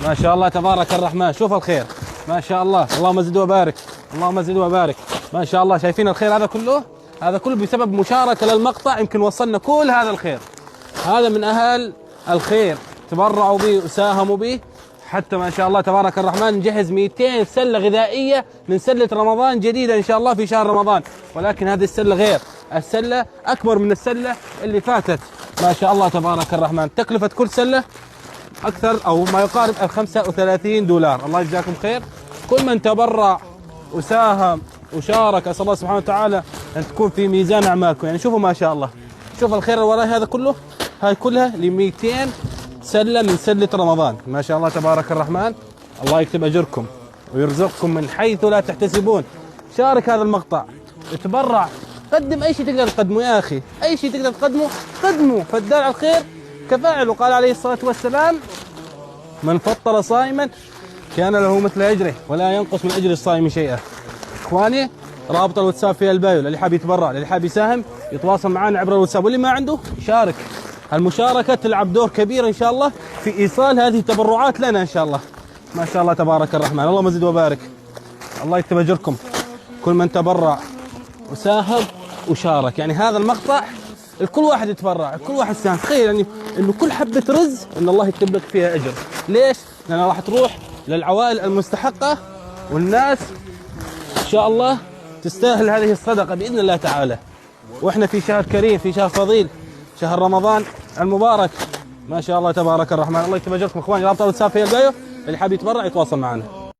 ما شاء الله تبارك الرحمن. شوف الخير ما شاء الله، اللهم زد وبارك، اللهم زد وبارك. ما شاء الله شايفين الخير هذا كله؟ هذا كله بسبب مشاركة للمقطع يمكن وصلنا كل هذا الخير. هذا من أهل الخير تبرعوا به وساهموا به، حتى ما شاء الله تبارك الرحمن نجهز 200 سلة غذائية من سلة رمضان جديدة إن شاء الله في شهر رمضان. ولكن هذه السلة غير، السلة أكبر من السلة اللي فاتت. ما شاء الله تبارك الرحمن. تكلفة كل سلة أكثر أو ما يقارب 35 دولار. الله يجزاكم خير. كل من تبرع وساهم وشارك أسأل الله سبحانه وتعالى أن تكون في ميزان أعمالكم. يعني شوفوا ما شاء الله، شوف الخير الوراء هذا كله، هاي كلها ل 200 سلة من سلة رمضان. ما شاء الله تبارك الرحمن. الله يكتب أجركم ويرزقكم من حيث لا تحتسبون. شارك هذا المقطع، اتبرع، قدم أي شيء تقدر تقدمه يا أخي، أي شيء تقدر تقدمه قدمه. فالدال على الخير كفاعل. وقال عليه الصلاة والسلام: من فطر صائما كان له مثل أجره ولا ينقص من أجر الصائم شيئا. إخواني رابط الواتساب في البايو، اللي حاب يتبرع، اللي حاب يساهم يتواصل معنا عبر الواتساب، واللي ما عنده يشارك. المشاركة تلعب دور كبير إن شاء الله في إيصال هذه التبرعات لنا إن شاء الله. ما شاء الله تبارك الرحمن. اللهم زد وبارك. الله يكتب أجركم كل من تبرع وساهم وشارك. يعني هذا المقطع الكل واحد يتبرع، الكل واحد ساهم. تخيل يعني إنه كل حبة رز إن الله يكتب لك فيها أجر. ليش؟ لأنها راح تروح للعوائل المستحقة، والناس إن شاء الله تستاهل هذه الصدقة بإذن الله تعالى. وإحنا في شهر كريم، في شهر فضيل، شهر رمضان المبارك. ما شاء الله تبارك الرحمن. الله يكتب أجركم إخواني. رابط الواتساب في البايو، اللي حاب يتبرع يتواصل معنا.